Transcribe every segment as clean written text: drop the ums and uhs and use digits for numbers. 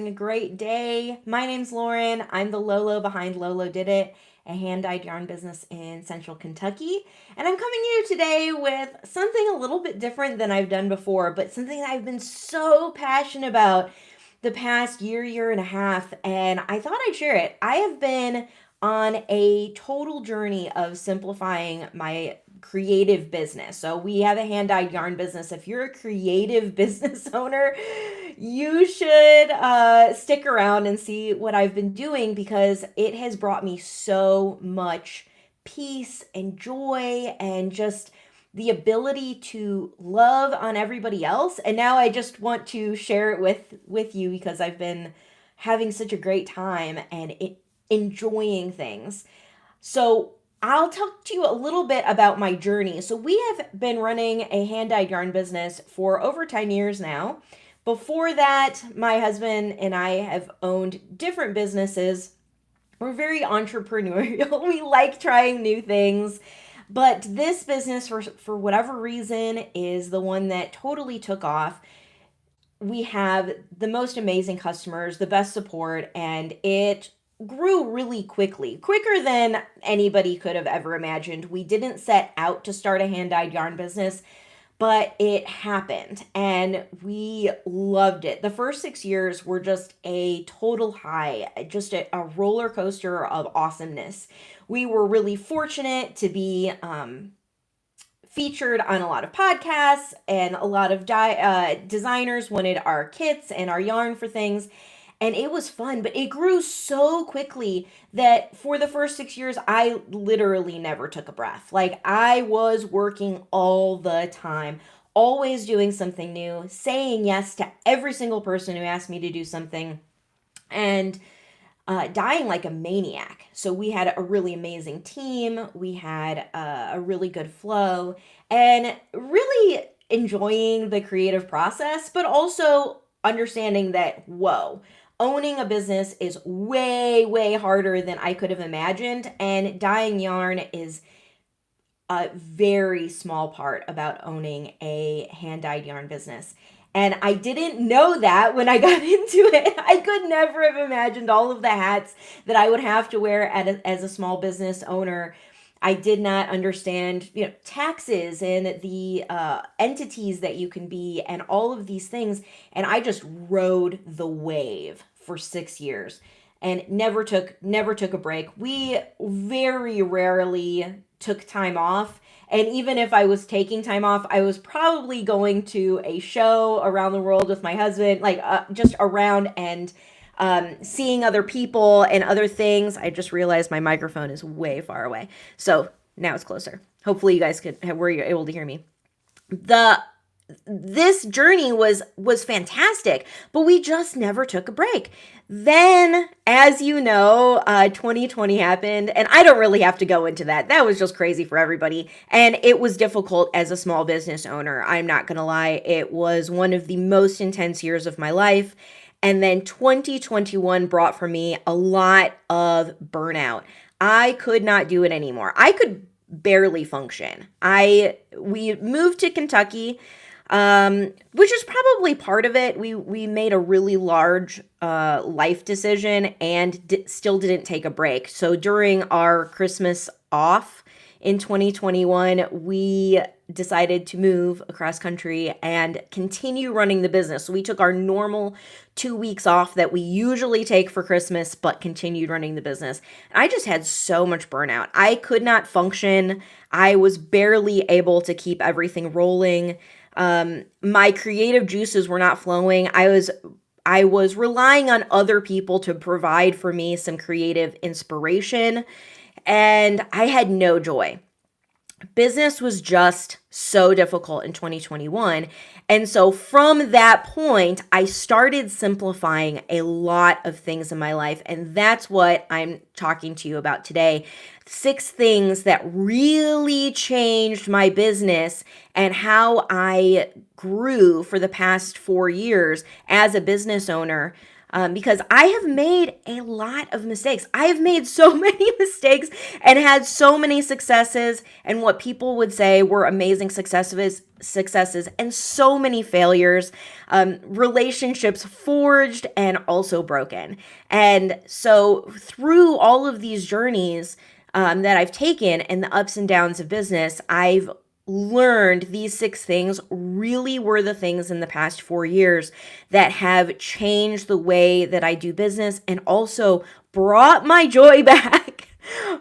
A great day. My name's Lauren. I'm the Lolo behind lolodidit, a hand-dyed yarn business in central Kentucky. And I'm coming to you today with something a little bit different than I've done before, but something that I've been so passionate about the past year and a half, and I thought I'd share it. I have been on a total journey of simplifying my creative business. So we have a hand-dyed yarn business. If you're a creative business owner, you should stick around and see what I've been doing because it has brought me so much peace and joy and just the ability to love on everybody else. And now I just want to share it with you because I've been having such a great time and enjoying things. So I'll talk to you a little bit about my journey. So we have been running a hand-dyed yarn business for over 10 years now. Before that, my husband and I have owned different businesses. We're very entrepreneurial. We like trying new things. But this business, for whatever reason, is the one that totally took off. We have the most amazing customers, the best support, and it grew really quickly, quicker than anybody could have ever imagined. We didn't set out to start a hand-dyed yarn business, but it happened and we loved it. The first 6 years were just a total high, just a roller coaster of awesomeness. We were really fortunate to be featured on a lot of podcasts, and a lot of designers wanted our kits and our yarn for things. And it was fun, but it grew so quickly that for the first 6 years, I literally never took a breath. Like, I was working all the time, always doing something new, saying yes to every single person who asked me to do something, and dying like a maniac. So we had a really amazing team, we had a really good flow, and really enjoying the creative process, but also understanding that, whoa, owning a business is way harder than I could have imagined, and dyeing yarn is a very small part about owning a hand-dyed yarn business. And I didn't know that when I got into it. I could never have imagined all of the hats that I would have to wear as a small business owner. I did not understand, taxes and the entities that you can be and all of these things. And I just rode the wave for 6 years and never took a break. We very rarely took time off. And even if I was taking time off, I was probably going to a show around the world with my husband, like just around and seeing other people and other things. I just realized my microphone is way far away. So now it's closer. Hopefully you guys were able to hear me. This journey was fantastic, but we just never took a break. Then, as you know, 2020 happened, and I don't really have to go into that. That was just crazy for everybody, and it was difficult as a small business owner. I'm not gonna lie, it was one of the most intense years of my life. And then 2021 brought for me a lot of burnout. I could not do it anymore. I could barely function. We moved to Kentucky, which is probably part of it. We made a really large life decision and still didn't take a break. So during our Christmas off in 2021, we decided to move across country and continue running the business. So we took our normal 2 weeks off that we usually take for Christmas, but continued running the business. And I just had so much burnout. I could not function. I was barely able to keep everything rolling. My creative juices were not flowing. I was relying on other people to provide for me some creative inspiration, and I had no joy. Business was just so difficult in 2021. And so from that point, I started simplifying a lot of things in my life. And that's what I'm talking to you about today. 6 things that really changed my business and how I grew for the past 4 years as a business owner. because I have made a lot of mistakes. I have made so many mistakes and had so many successes, and what people would say were amazing successes, and so many failures, relationships forged and also broken. And so through all of these journeys that I've taken and the ups and downs of business, I've learned these 6 things really were the things in the past 4 years that have changed the way that I do business, and also brought my joy back,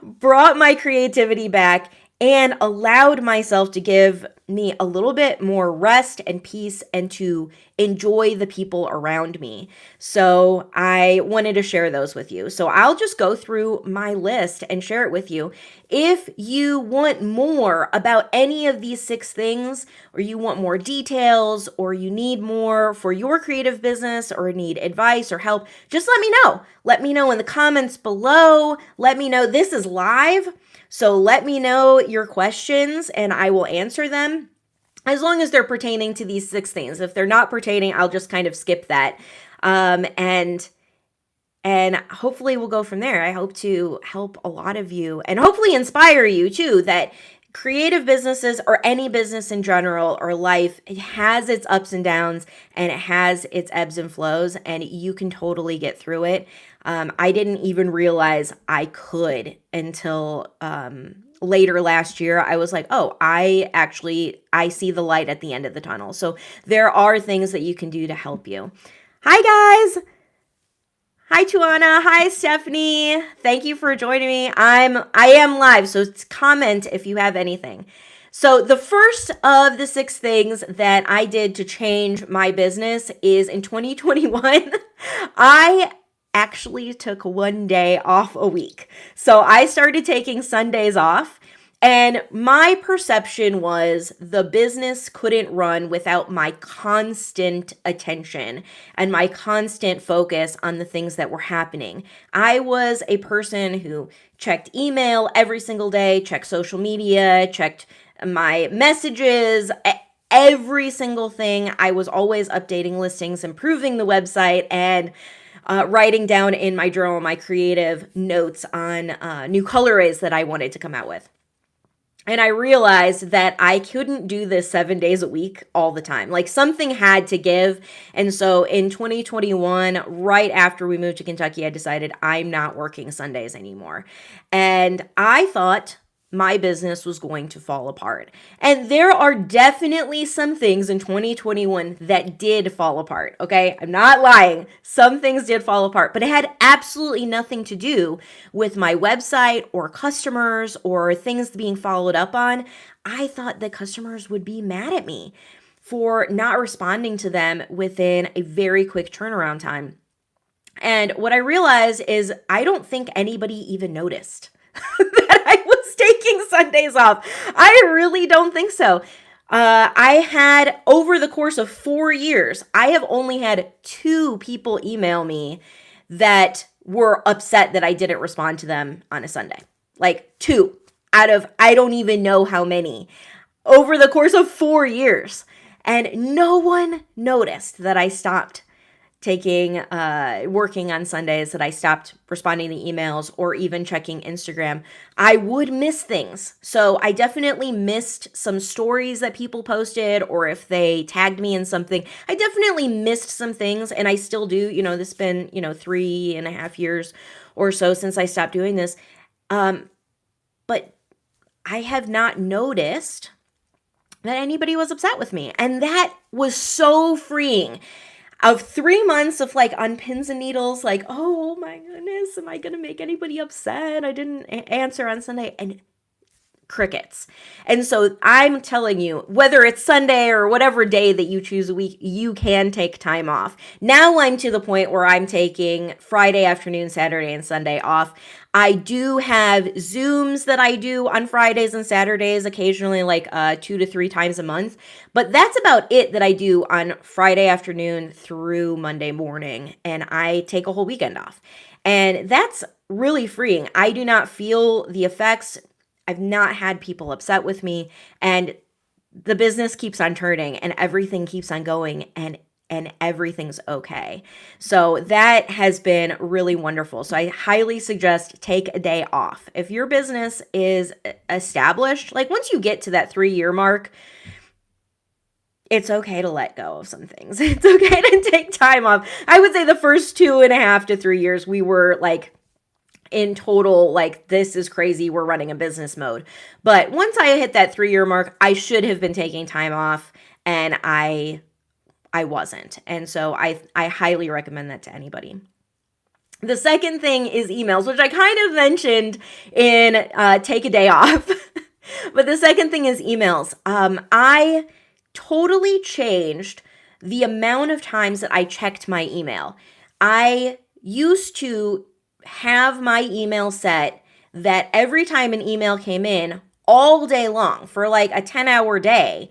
brought my creativity back, and allowed myself to give me a little bit more rest and peace and to enjoy the people around me. So I wanted to share those with you. So I'll just go through my list and share it with you. If you want more about any of these 6 things, or you want more details, or you need more for your creative business, or need advice or help, just let me know. Let me know in the comments below. Let me know. This is live. So let me know your questions and I will answer them, as long as they're pertaining to these 6 things. If they're not pertaining, I'll just kind of skip that. And hopefully we'll go from there. I hope to help a lot of you and hopefully inspire you too, that creative businesses, or any business in general, or life, it has its ups and downs and it has its ebbs and flows, and you can totally get through it. I didn't even realize I could until later last year. I was like, oh, I see the light at the end of the tunnel. So there are things that you can do to help you. Hi guys. Hi Tuana. Hi Stephanie. Thank you for joining me. I am live, so comment if you have anything. So the first of the 6 things that I did to change my business is in 2021, I actually took 1 day off a week. So I started taking Sundays off, and my perception was the business couldn't run without my constant attention and my constant focus on the things that were happening. I was a person who checked email every single day, checked social media, checked my messages, every single thing. I was always updating listings, improving the website, and writing down in my journal my creative notes on new colorways that I wanted to come out with. And I realized that I couldn't do this 7 days a week all the time. Like, something had to give. And so in 2021, right after we moved to Kentucky, I decided I'm not working Sundays anymore. And I thought my business was going to fall apart. And there are definitely some things in 2021 that did fall apart, okay? I'm not lying. Some things did fall apart, but it had absolutely nothing to do with my website or customers or things being followed up on. I thought that customers would be mad at me for not responding to them within a very quick turnaround time. And what I realized is I don't think anybody even noticed that I was taking Sundays off. I really don't think so. I had, over the course of 4 years, I have only had 2 people email me that were upset that I didn't respond to them on a Sunday. Like 2 out of I don't even know how many over the course of 4 years. And no one noticed that I stopped working on Sundays, that I stopped responding to emails or even checking Instagram. I would miss things. So I definitely missed some stories that people posted, or if they tagged me in something, I definitely missed some things, and I still do. This has been, 3.5 years or so since I stopped doing this. But I have not noticed that anybody was upset with me. And that was so freeing. Of 3 months of on pins and needles, oh my goodness, am I going to make anybody upset? I didn't answer on Sunday, and crickets. And so I'm telling you, whether it's Sunday or whatever day that you choose a week, you can take time off. Now I'm to the point where I'm taking Friday afternoon, Saturday, and Sunday off. I do have Zooms that I do on Fridays and Saturdays, occasionally 2 to 3 times a month. But that's about it that I do on Friday afternoon through Monday morning. And I take a whole weekend off. And that's really freeing. I do not feel the effects. I've not had people upset with me. And the business keeps on turning and everything keeps on going. And and everything's okay. So that has been really wonderful. So I highly suggest take a day off. If your business is established, like once you get to that 3-year mark, it's okay to let go of some things. It's okay to take time off. I would say the first 2.5 to 3 years, we were like in total, like, this is crazy, we're running a business mode. But once I hit that 3-year mark, I should have been taking time off, and I wasn't. And so I highly recommend that to anybody. The second thing is emails, which I kind of mentioned in take a day off. But the second thing is emails. I totally changed the amount of times that I checked my email. I used to have my email set that every time an email came in all day long for like a 10-hour day,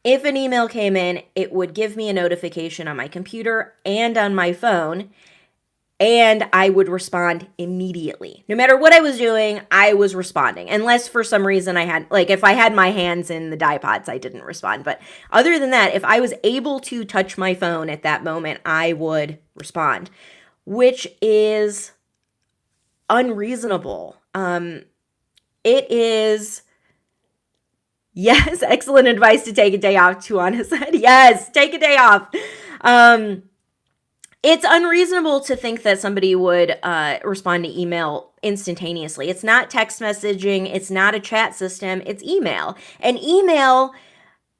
if an email came in, it would give me a notification on my computer and on my phone, and I would respond immediately. No matter what I was doing, I was responding. Unless for some reason I had, like if I had my hands in the dye pots, I didn't respond. But other than that, if I was able to touch my phone at that moment, I would respond, which is unreasonable. It is, yes, excellent advice to take a day off, Tuana said. Yes, take a day off. It's unreasonable to think that somebody would respond to email instantaneously. It's not text messaging. It's not a chat system. It's email. And email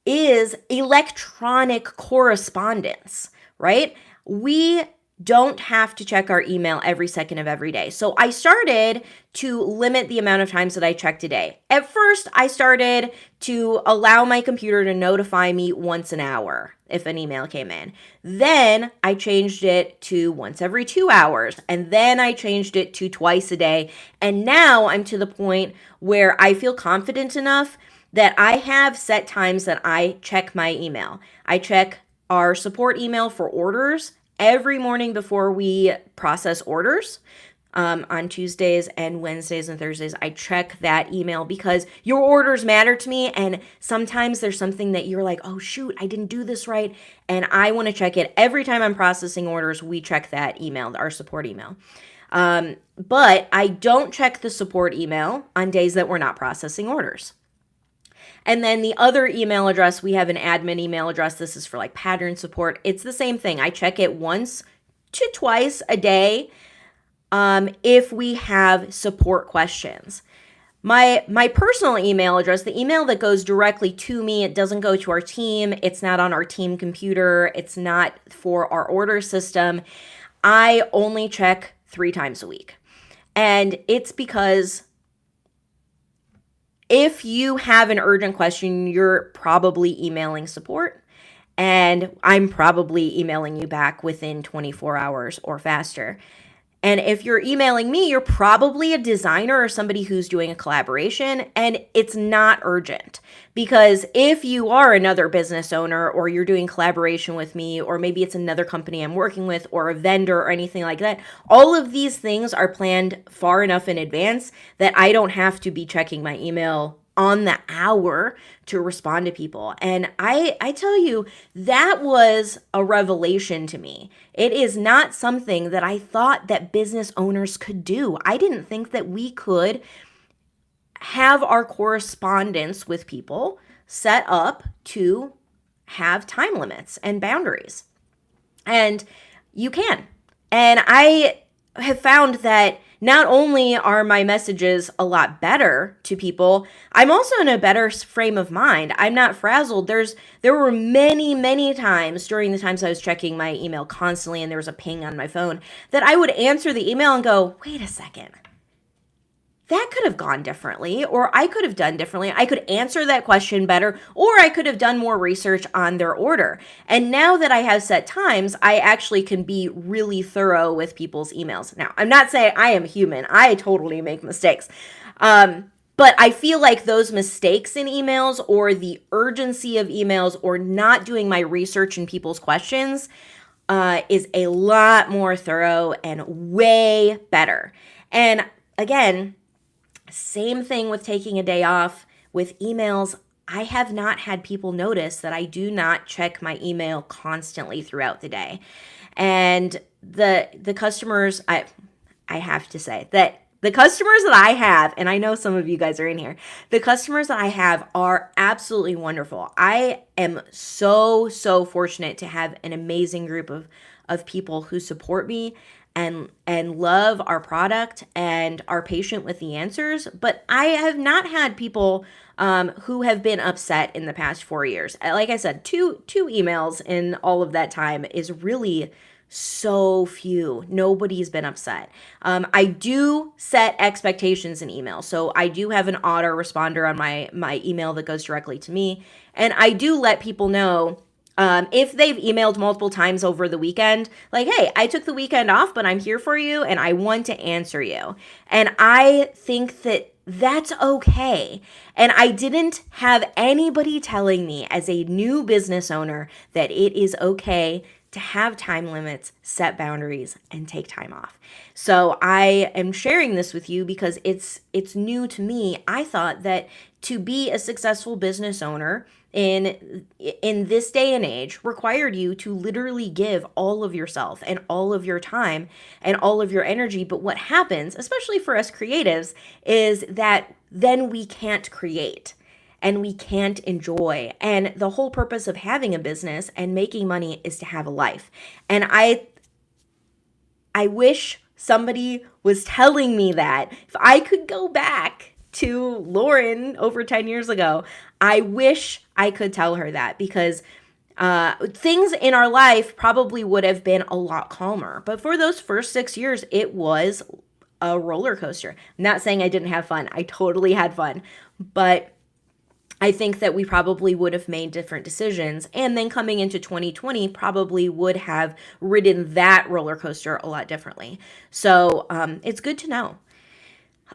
is electronic correspondence, right? We don't have to check our email every second of every day. So I started to limit the amount of times that I checked a day. At first, I started to allow my computer to notify me once an hour if an email came in. Then I changed it to once every 2 hours. And then I changed it to twice a day. And now I'm to the point where I feel confident enough that I have set times that I check my email. I check our support email for orders every morning before we process orders. On Tuesdays and Wednesdays and Thursdays, I check that email because your orders matter to me. And sometimes there's something that you're like, oh shoot, I didn't do this right. And I want to check it. Every time I'm processing orders, we check that email, our support email. But I don't check the support email on days that we're not processing orders. And then the other email address, we have an admin email address. This is for like pattern support. It's the same thing. I check it once to twice a day if we have support questions. My personal email address, the email that goes directly to me, it doesn't go to our team. It's not on our team computer. It's not for our order system. I only check 3 times a week. And it's because if you have an urgent question, you're probably emailing support, and I'm probably emailing you back within 24 hours or faster. And if you're emailing me, you're probably a designer or somebody who's doing a collaboration, and it's not urgent. Because if you are another business owner or you're doing collaboration with me, or maybe it's another company I'm working with or a vendor or anything like that, all of these things are planned far enough in advance that I don't have to be checking my email on the hour to respond to people. And I tell you, that was a revelation to me. It is not something that I thought that business owners could do. I didn't think that we could have our correspondence with people set up to have time limits and boundaries. And you can. And I have found that not only are my messages a lot better to people, I'm also in a better frame of mind. I'm not frazzled. There were many, many times during the times I was checking my email constantly and there was a ping on my phone that I would answer the email and go, wait a second. That could have gone differently, or I could have done differently. I could answer that question better, or I could have done more research on their order. And now that I have set times, I actually can be really thorough with people's emails. Now, I'm not saying I am human. I totally make mistakes. But I feel like those mistakes in emails, or the urgency of emails, or not doing my research in people's questions is a lot more thorough and way better. And again, same thing with taking a day off. With emails, I have not had people notice that I do not check my email constantly throughout the day. And the customers, I have to say that the customers that I have, and I know some of you guys are in here, the customers that I have are absolutely wonderful. I am so fortunate to have an amazing group of people who support me and love our product and are patient with the answers. But I have not had people who have been upset in the past 4 years. Like I said, two emails in all of that time is really so few. Nobody's been upset. I do set expectations in email. So I do have an autoresponder on my email that goes directly to me. And I do let people know if they've emailed multiple times over the weekend, like, hey, I took the weekend off, but I'm here for you and I want to answer you. And I think that that's okay. And I didn't have anybody telling me as a new business owner that it is okay to have time limits, set boundaries, and take time off. So I am sharing this with you because it's new to me. I thought that to be a successful business owner in this day and age required you to literally give all of yourself and all of your time and all of your energy. But what happens, especially for us creatives, is that then we can't create and we can't enjoy. And the whole purpose of having a business and making money is to have a life. And I wish somebody was telling me that. If I could go back to Lauren over 10 years ago, I wish I could tell her that, because things in our life probably would have been a lot calmer. But for those first 6 years, it was a roller coaster. I'm not saying I didn't have fun. I totally had fun. But I think that we probably would have made different decisions. And then coming into 2020 probably would have ridden that roller coaster a lot differently. So it's good to know.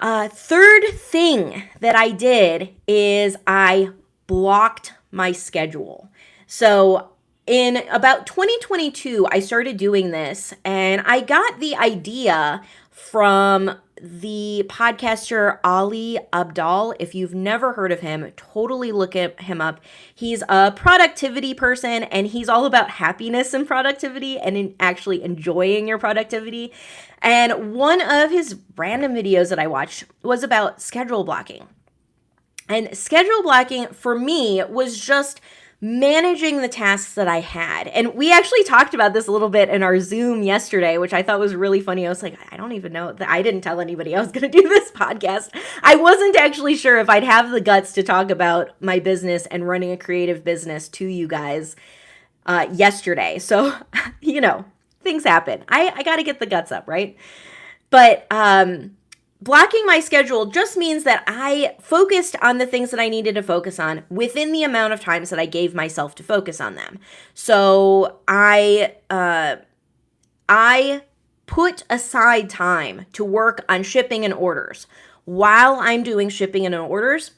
Third thing that I did is I blocked my schedule. So in about 2022, I started doing this, and I got the idea from the podcaster Ali Abdaal. If you've never heard of him, totally look him up. He's a productivity person, and he's all about happiness and productivity and actually enjoying your productivity. And one of his random videos that I watched was about schedule blocking. And schedule blocking for me was just managing the tasks that I had. And we actually talked about this a little bit in our Zoom yesterday, which I thought was really funny. I was like, I don't even know that I didn't tell anybody I was going to do this podcast. I wasn't actually sure if I'd have the guts to talk about my business and running a creative business to you guys yesterday. So, things happen. I got to get the guts up, right? But blocking my schedule just means that I focused on the things that I needed to focus on within the amount of times that I gave myself to focus on them. So I put aside time to work on shipping and orders. While I'm doing shipping and orders,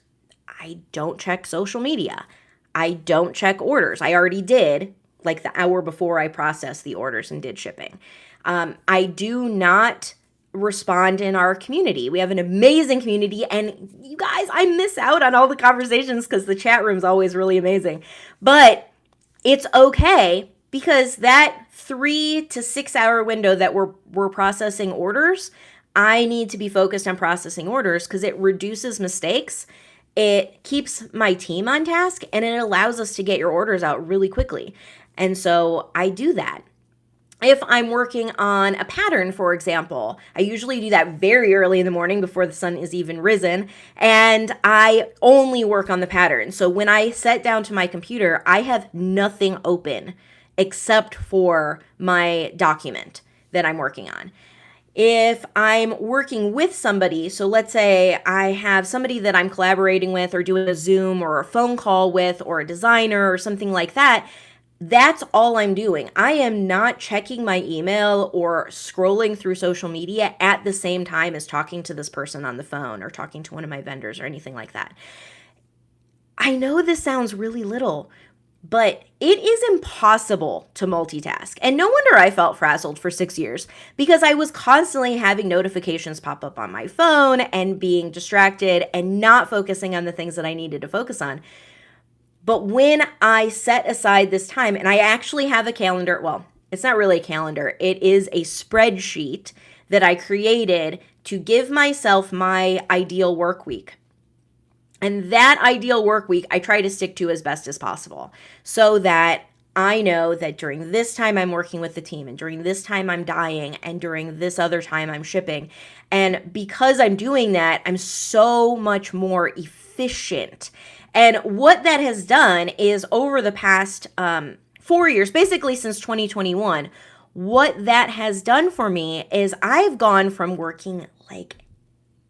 I don't check social media. I don't check orders. I already did, like the hour before I processed the orders and did shipping. I do not respond in our community. We have an amazing community, and you guys, I miss out on all the conversations because the chat room is always really amazing. But it's okay, because that 3 to 6 hour window that we're processing orders, I need to be focused on processing orders because it reduces mistakes. It keeps my team on task, and it allows us to get your orders out really quickly. And so I do that. If I'm working on a pattern, for example, I usually do that very early in the morning before the sun is even risen, and I only work on the pattern. So when I sit down to my computer, I have nothing open except for my document that I'm working on. If I'm working with somebody, so let's say I have somebody that I'm collaborating with or doing a Zoom or a phone call with, or a designer or something like that, that's all I'm doing. I am not checking my email or scrolling through social media at the same time as talking to this person on the phone or talking to one of my vendors or anything like that. I know this sounds really little, but it is impossible to multitask. And no wonder I felt frazzled for 6 years, because I was constantly having notifications pop up on my phone and being distracted and not focusing on the things that I needed to focus on. But when I set aside this time, and I actually have a calendar, well, it's not really a calendar, it is a spreadsheet that I created to give myself my ideal work week. And that ideal work week, I try to stick to as best as possible so that I know that during this time I'm working with the team, and during this time I'm dyeing, and during this other time I'm shipping. And because I'm doing that, I'm so much more efficient. And what that has done is over the past 4 years, basically since 2021, what that has done for me is I've gone from working like,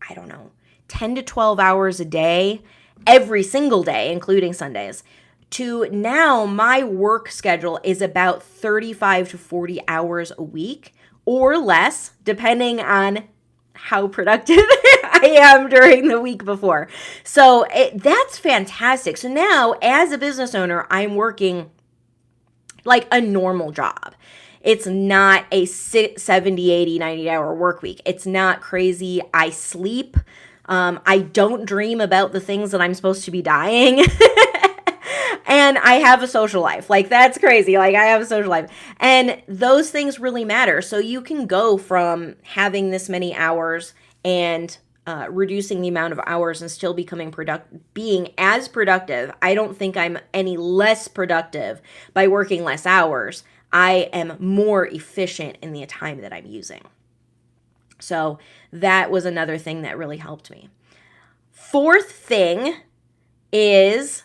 I don't know, 10 to 12 hours a day, every single day, including Sundays, to now my work schedule is about 35 to 40 hours a week or less, depending on how productive I am during the week before. So that's fantastic. So now as a business owner, I'm working like a normal job. It's not a 70, 80, 90-hour work week. It's not crazy. I sleep. I don't dream about the things that I'm supposed to be dyeing. And I have a social life. Like, that's crazy. Like, I have a social life. And those things really matter. So you can go from having this many hours and reducing the amount of hours and still being as productive. I don't think I'm any less productive by working less hours. I am more efficient in the time that I'm using. So that was another thing that really helped me. Fourth thing is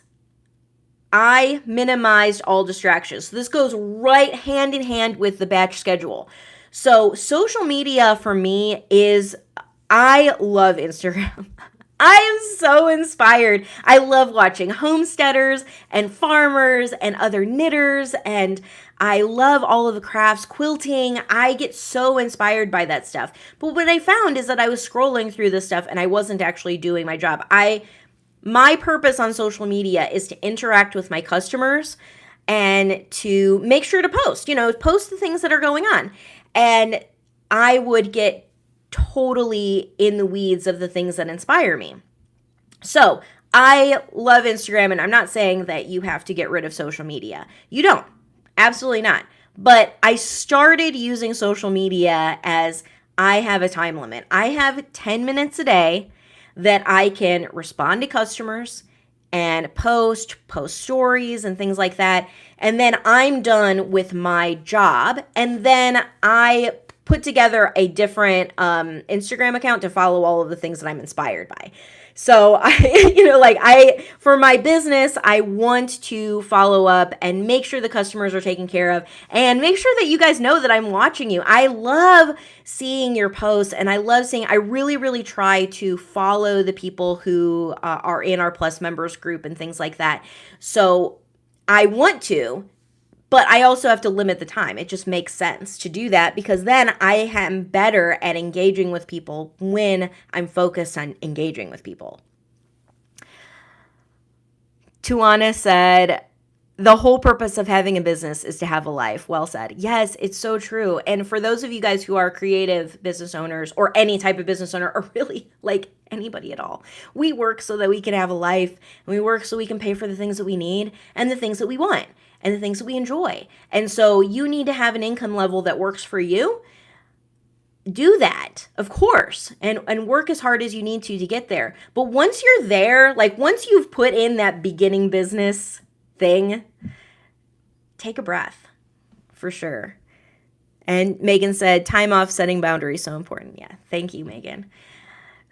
I minimized all distractions. So this goes right hand in hand with the batch schedule. So social media for me is, I love Instagram. I am so inspired. I love watching homesteaders and farmers and other knitters, and I love all of the crafts, quilting. I get so inspired by that stuff. But what I found is that I was scrolling through this stuff and I wasn't actually doing my job. My purpose on social media is to interact with my customers and to make sure to post the things that are going on. And I would get totally in the weeds of the things that inspire me. So I love Instagram, and I'm not saying that you have to get rid of social media. You don't. Absolutely not. But I started using social media as I have a time limit. I have 10 minutes a day that I can respond to customers and post stories and things like that. And then I'm done with my job. And then I put together a different Instagram account to follow all of the things that I'm inspired by. So for my business, I want to follow up and make sure the customers are taken care of and make sure that you guys know that I'm watching you. I love seeing your posts, and I really, really try to follow the people who are in our Plus members group and things like that. So I want to, but I also have to limit the time. It just makes sense to do that because then I am better at engaging with people when I'm focused on engaging with people. Tuana said, the whole purpose of having a business is to have a life. Well said. Yes, it's so true. And for those of you guys who are creative business owners or any type of business owner, or really like anybody at all, we work so that we can have a life, and we work so we can pay for the things that we need and the things that we want and the things that we enjoy. And so you need to have an income level that works for you. Do that, of course, and work as hard as you need to get there. But once you're there, like once you've put in that beginning business thing, take a breath, for sure. And Megan said, time off, setting boundaries, so important. Yeah, thank you, Megan.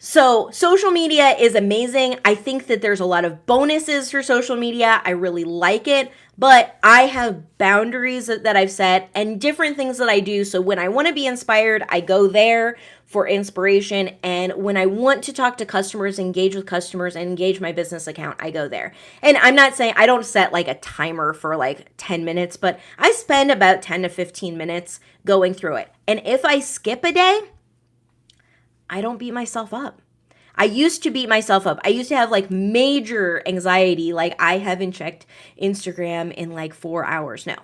So social media is amazing. I think that there's a lot of bonuses for social media. I really like it, but I have boundaries that I've set and different things that I do. So when I want to be inspired, I go there for inspiration. And when I want to talk to customers, engage with customers, and engage my business account, I go there. And I'm not saying I don't set like a timer for like 10 minutes, but I spend about 10 to 15 minutes going through it. And if I skip a day, I don't beat myself up. I used to beat myself up. I used to have like major anxiety, like I haven't checked Instagram in like 4 hours. No,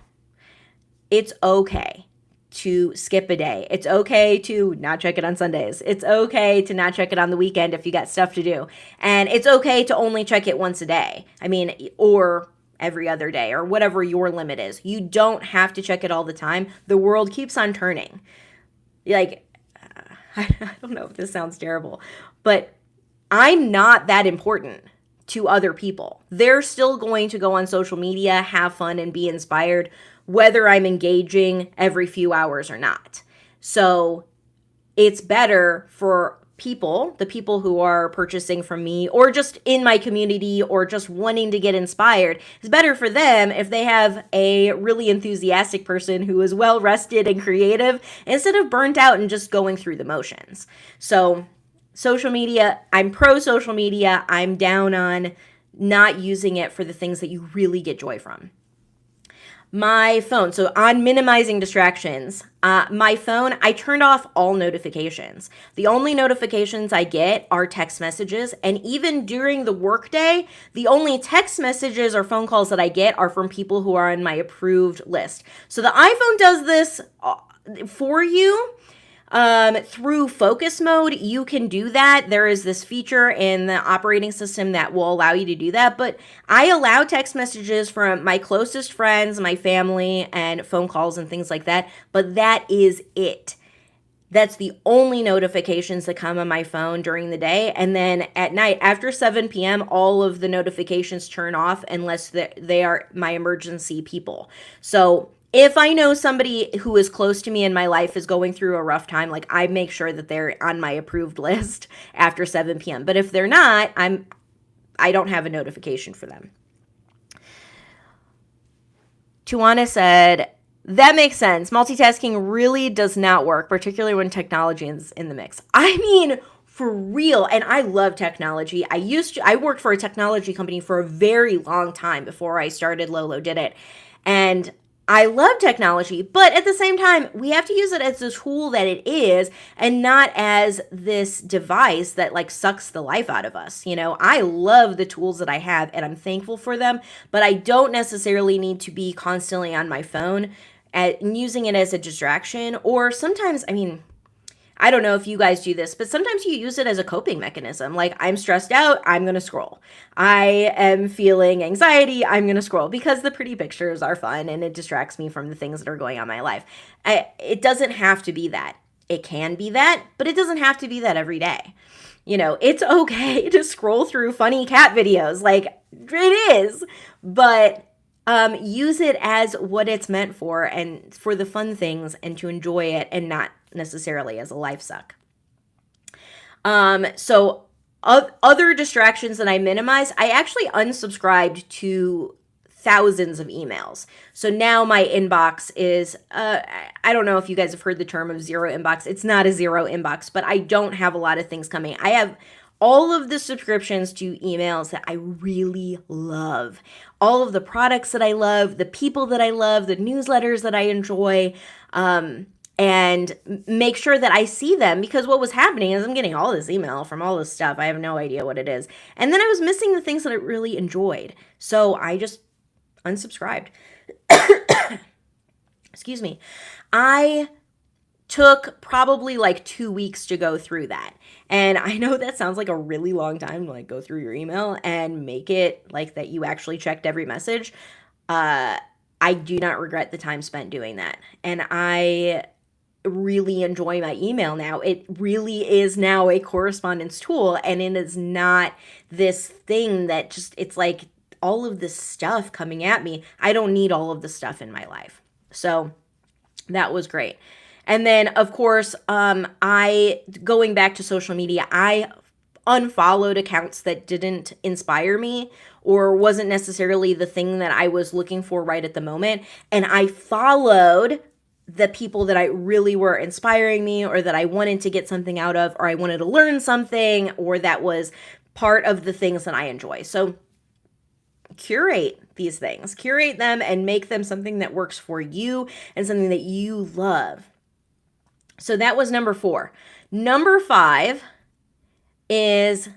it's okay to skip a day. It's okay to not check it on Sundays. It's okay to not check it on the weekend if you got stuff to do. And it's okay to only check it once a day. I mean, or every other day or whatever your limit is. You don't have to check it all the time. The world keeps on turning. Like, I don't know if this sounds terrible, but I'm not that important to other people. They're still going to go on social media, have fun, and be inspired, whether I'm engaging every few hours or not. So it's better for people, the people who are purchasing from me or just in my community or just wanting to get inspired, it's better for them if they have a really enthusiastic person who is well rested and creative instead of burnt out and just going through the motions. So social media, I'm pro social media. I'm down on not using it for the things that you really get joy from. My phone, so on minimizing distractions, my phone, I turned off all notifications. The only notifications I get are text messages, and even during the workday, the only text messages or phone calls that I get are from people who are on my approved list. So the iPhone does this for you. Through focus mode, you can do that. There is this feature in the operating system that will allow you to do that, but I allow text messages from my closest friends, my family, and phone calls and things like that, but that is it. That's the only notifications that come on my phone during the day, and then at night, after 7 p.m., all of the notifications turn off unless they are my emergency people. So if I know somebody who is close to me in my life is going through a rough time, like I make sure that they're on my approved list after 7 p.m. But if they're not, I don't have a notification for them. Tuana said, that makes sense. Multitasking really does not work, particularly when technology is in the mix. I mean, for real. And I love technology. I worked for a technology company for a very long time before I started lolodidit. And I love technology, but at the same time, we have to use it as the tool that it is and not as this device that like sucks the life out of us. You know, I love the tools that I have and I'm thankful for them, but I don't necessarily need to be constantly on my phone and using it as a distraction. Or sometimes, I mean, I don't know if you guys do this, but sometimes you use it as a coping mechanism. Like, I'm stressed out, I'm going to scroll. I am feeling anxiety, I'm going to scroll because the pretty pictures are fun and it distracts me from the things that are going on in my life. It doesn't have to be that. It can be that, but it doesn't have to be that every day. You know, it's okay to scroll through funny cat videos. Like, it is, but use it as what it's meant for and for the fun things and to enjoy it and not necessarily as a life suck. So other distractions that I minimize, I actually unsubscribed to thousands of emails. So now my inbox is, I don't know if you guys have heard the term of zero inbox. It's not a zero inbox, but I don't have a lot of things coming. I have all of the subscriptions to emails that I really love, all of the products that I love, the people that I love, the newsletters that I enjoy, and make sure that I see them, because what was happening is I'm getting all this email from all this stuff. I have no idea what it is. And then I was missing the things that I really enjoyed. So I just unsubscribed. Excuse me. I took probably like 2 weeks to go through that. And I know that sounds like a really long time to like go through your email and make it like that you actually checked every message. I do not regret the time spent doing that. And I really enjoy my email now. It really is now a correspondence tool, and it is not this thing that just, it's like all of this stuff coming at me. I don't need all of the stuff in my life. So that was great. And then of course, going back to social media, I unfollowed accounts that didn't inspire me or wasn't necessarily the thing that I was looking for right at the moment. And I followed the people that I really were inspiring me, or that I wanted to get something out of, or I wanted to learn something, or that was part of the things that I enjoy. So curate these things, curate them and make them something that works for you and something that you love. So that was number 4. Number 5 is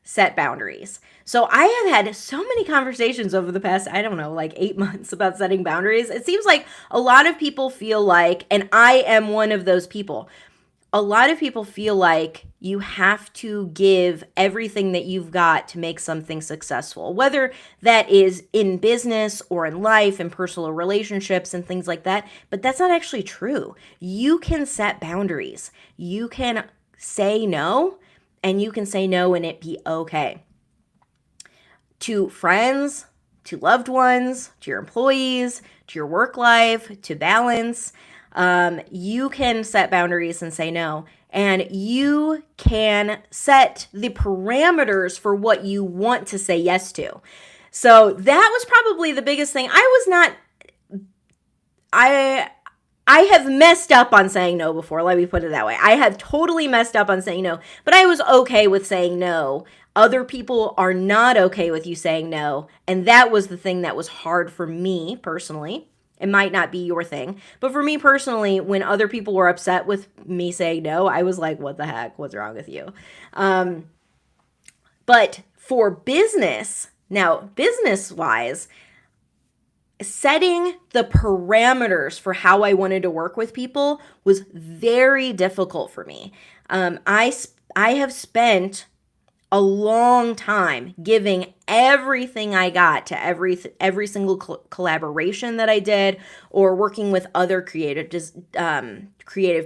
set boundaries. So I have had so many conversations over the past, I don't know, like 8 months about setting boundaries. It seems like a lot of people feel like, and I am one of those people, a lot of people feel like you have to give everything that you've got to make something successful, whether that is in business or in life and personal relationships and things like that. But that's not actually true. You can set boundaries. You can say no, and you can say no and it be okay. To friends, to loved ones, to your employees, to your work life, to balance. You can set boundaries and say no, and you can set the parameters for what you want to say yes to. So that was probably the biggest thing. I have messed up on saying no before. Let me put it that way. I have totally messed up on saying no, but I was okay with saying no. Other people are not okay with you saying no, and that was the thing that was hard for me personally. It might not be your thing, but for me personally, when other people were upset with me saying no, I was like, what the heck? What's wrong with you? But for business, now business-wise, setting the parameters for how I wanted to work with people was very difficult for me. I have spent a long time giving everything I got to every single collaboration that I did, or working with other creative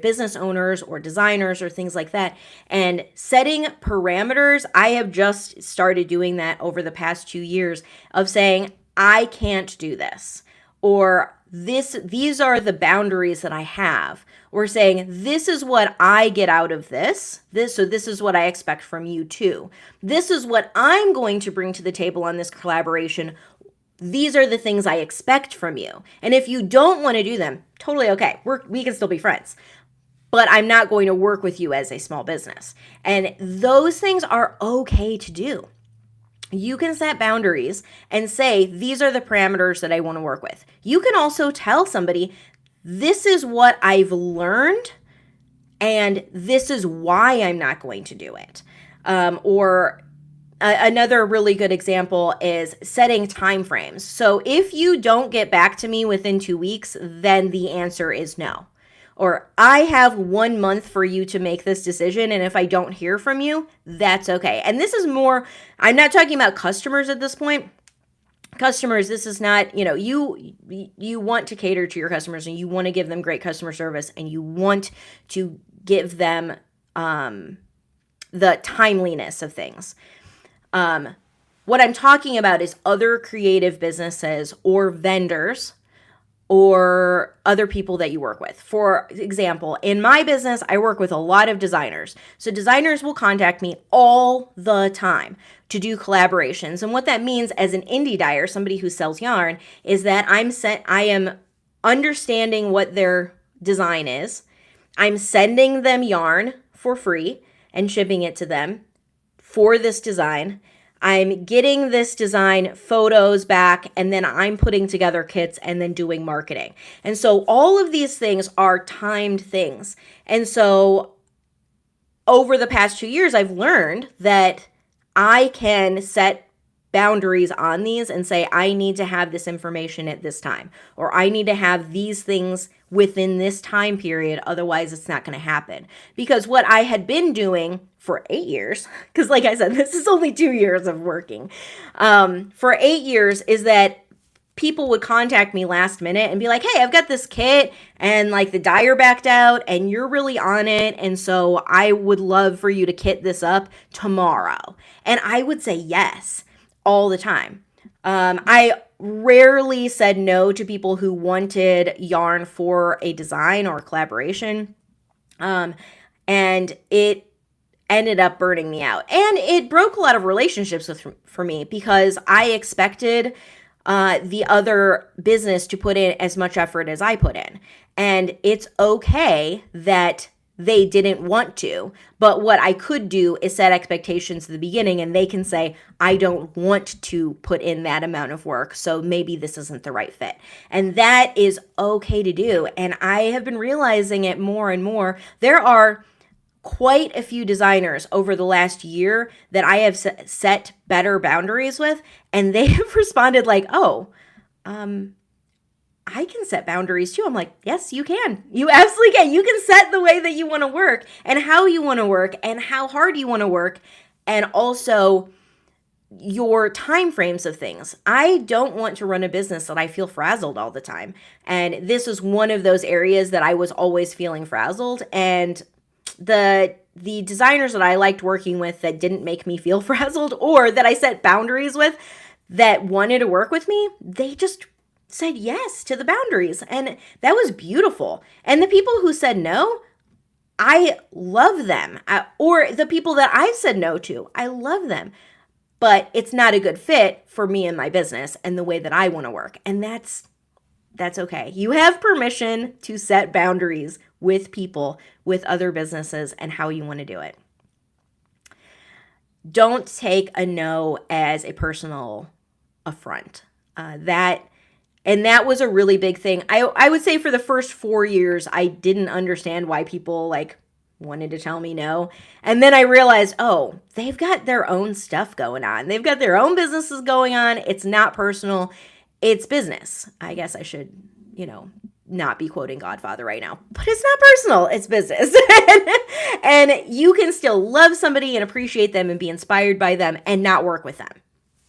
business owners or designers or things like that. And setting parameters, I have just started doing that over the past 2 years of saying, I can't do this, or these are the boundaries that I have. We're saying, this is what I get out of this, so this is what I expect from you too. This is what I'm going to bring to the table on this collaboration. These are the things I expect from you. And if you don't want to do them, totally okay. We can still be friends. But I'm not going to work with you as a small business. And those things are okay to do. You can set boundaries and say, these are the parameters that I want to work with. You can also tell somebody, this is what I've learned, and this is why I'm not going to do it. Another really good example is setting time frames. So if you don't get back to me within 2 weeks, then the answer is no. Or I have 1 month for you to make this decision, and if I don't hear from you, that's okay. And this is more, I'm not talking about customers at this point. Customers, this is not, you want to cater to your customers, and you want to give them great customer service, and you want to give them the timeliness of things. What I'm talking about is other creative businesses or vendors or other people that you work with. For example, in my business, I work with a lot of designers. So designers will contact me all the time to do collaborations. And what that means as an indie dyer, somebody who sells yarn, is that I am understanding what their design is. I'm sending them yarn for free and shipping it to them for this design. I'm getting this design photos back, and then I'm putting together kits and then doing marketing. And so all of these things are timed things. And so over the past 2 years, I've learned that I can set boundaries on these and say, I need to have this information at this time, or I need to have these things within this time period. Otherwise, it's not going to happen. Because what I had been doing for 8 years, because like I said, this is only 2 years of working, for 8 years, is that people would contact me last minute and be like, hey, I've got this kit and like the dyer backed out and you're really on it. And so I would love for you to kit this up tomorrow. And I would say yes all the time. I rarely said no to people who wanted yarn for a design or a collaboration. And it ended up burning me out. And it broke a lot of relationships for me, because I expected the other business to put in as much effort as I put in. And it's okay that they didn't want to, but what I could do is set expectations at the beginning, and they can say, I don't want to put in that amount of work, so maybe this isn't the right fit. And that is okay to do. And I have been realizing it more and more. There are quite a few designers over the last year that I have set better boundaries with, and they have responded like, oh, I can set boundaries too. I'm like, yes, you can. You absolutely can. You can set the way that you want to work and how you want to work and how hard you want to work, and also your time frames of things. I don't want to run a business that I feel frazzled all the time. And this is one of those areas that I was always feeling frazzled. And the designers that I liked working with that didn't make me feel frazzled, or that I set boundaries with, that wanted to work with me, they just said yes to the boundaries. And that was beautiful. And the people who said no, I love them. Or the people that I've said no to, I love them. But it's not a good fit for me and my business and the way that I want to work. And that's okay. You have permission to set boundaries with people, with other businesses, and how you want to do it. Don't take a no as a personal affront. That was a really big thing. I would say for the first 4 years, I didn't understand why people wanted to tell me no. And then I realized, oh, they've got their own stuff going on. They've got their own businesses going on. It's not personal. It's business. I guess I should, not be quoting Godfather right now, but it's not personal. It's business. And you can still love somebody and appreciate them and be inspired by them and not work with them.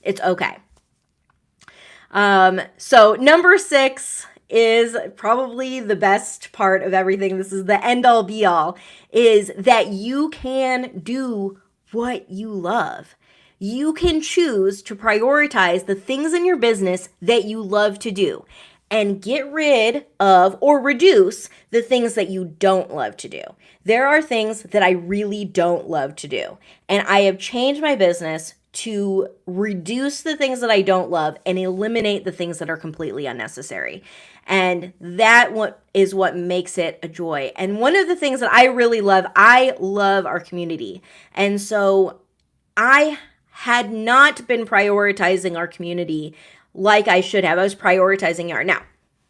It's okay. So number 6 is probably the best part of everything. This is the end all be all, is that you can do what you love. You can choose to prioritize the things in your business that you love to do and get rid of or reduce the things that you don't love to do. There are things that I really don't love to do, and I have changed my business to reduce the things that I don't love and eliminate the things that are completely unnecessary. And that is what makes it a joy. And one of the things that I really love, I love our community. And so I had not been prioritizing our community like I should have. I was prioritizing yarn. Now,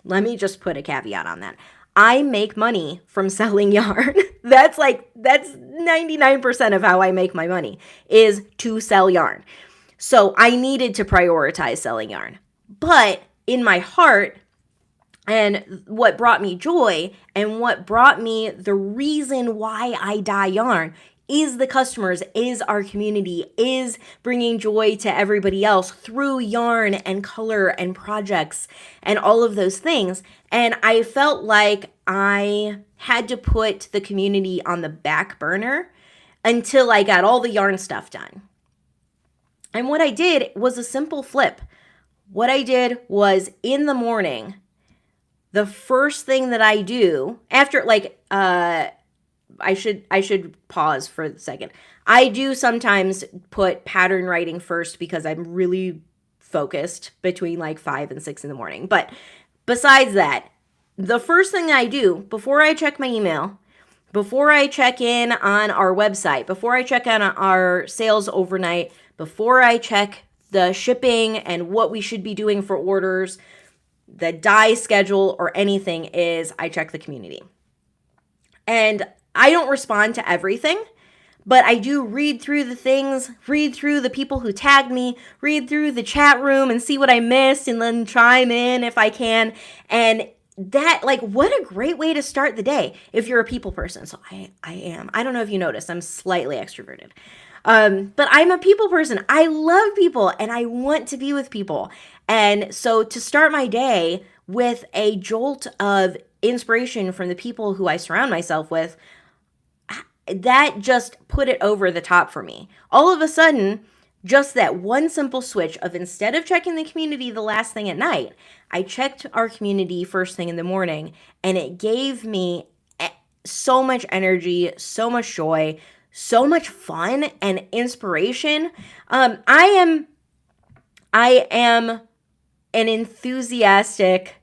let me just put a caveat on that. I make money from selling yarn. That's 99% of how I make my money, is to sell yarn. So I needed to prioritize selling yarn. But in my heart, and what brought me joy and what brought me the reason why I dye yarn is the customers, is our community, is bringing joy to everybody else through yarn and color and projects and all of those things. And I felt like I had to put the community on the back burner until I got all the yarn stuff done. And what I did was a simple flip. What I did was, in the morning, the first thing that I do after, I should pause for a second. I do sometimes put pattern writing first because I'm really focused between 5 and 6 in the morning. But besides that, the first thing I do before I check my email, before I check in on our website, before I check on our sales overnight, before I check the shipping and what we should be doing for orders, the dye schedule or anything, is I check the community. And I don't respond to everything, but I do read through the things, read through the people who tagged me, read through the chat room and see what I missed and then chime in if I can. And that, what a great way to start the day if you're a people person. So I am. I don't know if you noticed, I'm slightly extroverted. But I'm a people person. I love people and I want to be with people. And so to start my day with a jolt of inspiration from the people who I surround myself with, that just put it over the top for me. All of a sudden, just that one simple switch of, instead of checking the community the last thing at night, I checked our community first thing in the morning, and it gave me so much energy, so much joy, so much fun and inspiration. I am an enthusiastic,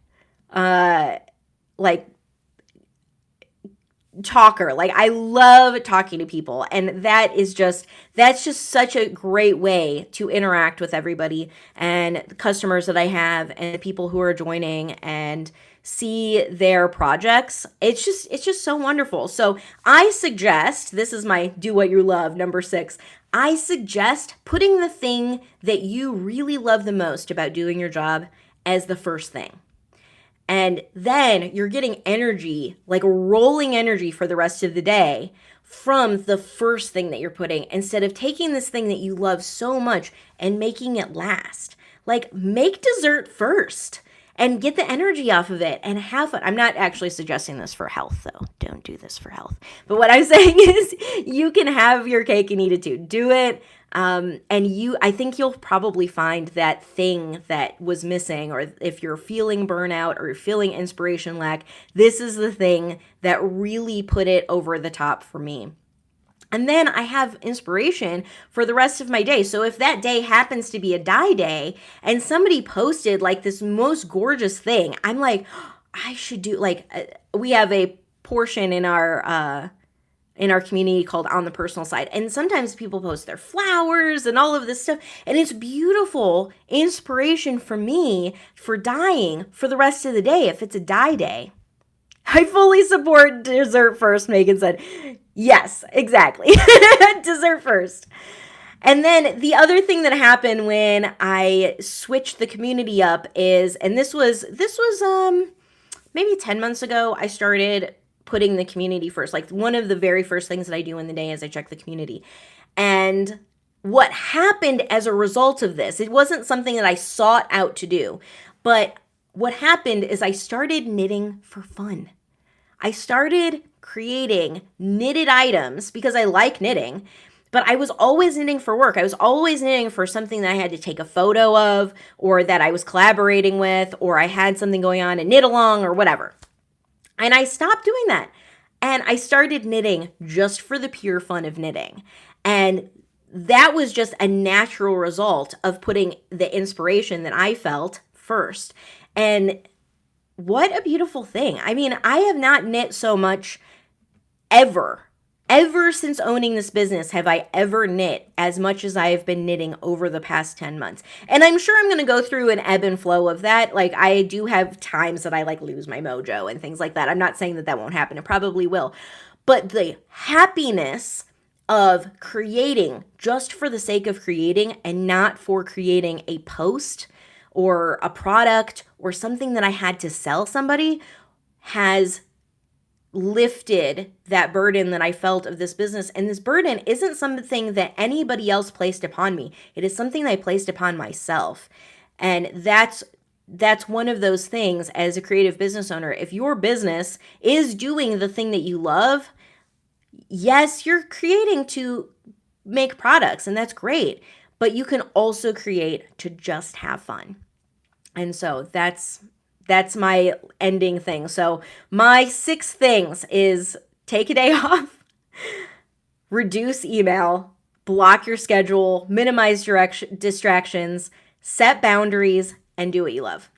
talker. I love talking to people, and that's just such a great way to interact with everybody and the customers that I have and the people who are joining and see their projects. It's just so wonderful. So I suggest, this is my do what you love, number 6. I suggest putting the thing that you really love the most about doing your job as the first thing. And then you're getting energy, like rolling energy for the rest of the day from the first thing that you're putting, instead of taking this thing that you love so much and making it last. Like, make dessert first and get the energy off of it and have fun. I'm not actually suggesting this for health, though. Don't do this for health. But what I'm saying is you can have your cake and eat it too. Do it. I think you'll probably find that thing that was missing, or if you're feeling burnout or you're feeling inspiration lack, this is the thing that really put it over the top for me. And then I have inspiration for the rest of my day. So if that day happens to be a dye day and somebody posted like this most gorgeous thing, I'm like, I should do, like, we have a portion in our community called On the Personal Side. And sometimes people post their flowers and all of this stuff. And it's beautiful inspiration for me for dyeing for the rest of the day if it's a dye day. I fully support dessert first, Megan said. Yes, exactly. Dessert first. And then the other thing that happened when I switched the community up is, and this was maybe 10 months ago, I started putting the community first. Like, one of the very first things that I do in the day is I check the community. And what happened as a result of this, it wasn't something that I sought out to do, but what happened is I started knitting for fun. I started creating knitted items because I like knitting, but I was always knitting for work. I was always knitting for something that I had to take a photo of, or that I was collaborating with, or I had something going on and knit along or whatever. And I stopped doing that. And I started knitting just for the pure fun of knitting. And that was just a natural result of putting the inspiration that I felt first. And what a beautiful thing. I mean, I have not knit so much ever since owning this business have I ever knit as much as I have been knitting over the past 10 months. And I'm sure I'm going to go through an ebb and flow of that. Like, I do have times that I like lose my mojo and things like that. I'm not saying that that won't happen. It probably will. But the happiness of creating just for the sake of creating and not for creating a post or a product or something that I had to sell somebody has lifted that burden that I felt of this business. And this burden isn't something that anybody else placed upon me. It is something that I placed upon myself. And that's one of those things as a creative business owner. If your business is doing the thing that you love, yes, you're creating to make products, and that's great, but you can also create to just have fun. And so that's my ending thing. So my 6 things is take a day off, reduce email, block your schedule, minimize distractions, set boundaries, and do what you love.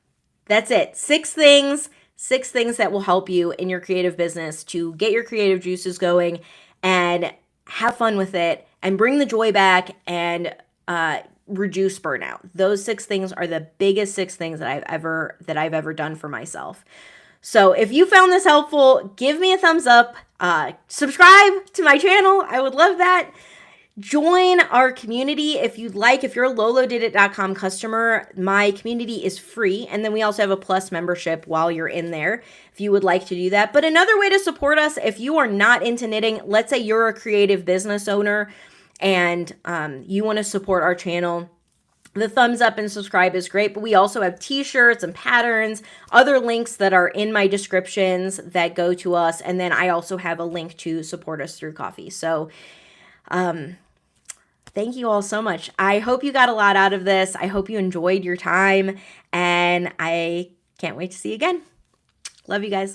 That's it. 6 things that will help you in your creative business to get your creative juices going and have fun with it and bring the joy back and reduce burnout. Those 6 things are the biggest 6 things that I've ever done for myself. So if you found this helpful, give me a thumbs up, subscribe to my channel. I would love that. Join our community if you'd like. If you're a lolodidit.com customer, my community is free. And then we also have a plus membership while you're in there if you would like to do that. But another way to support us, if you are not into knitting, let's say you're a creative business owner and you want to support our channel, the thumbs up and subscribe is great, but we also have t-shirts and patterns, other links that are in my descriptions that go to us. And then I also have a link to support us through coffee. So thank you all so much. I hope you got a lot out of this. I hope you enjoyed your time, and I can't wait to see you again. Love you guys.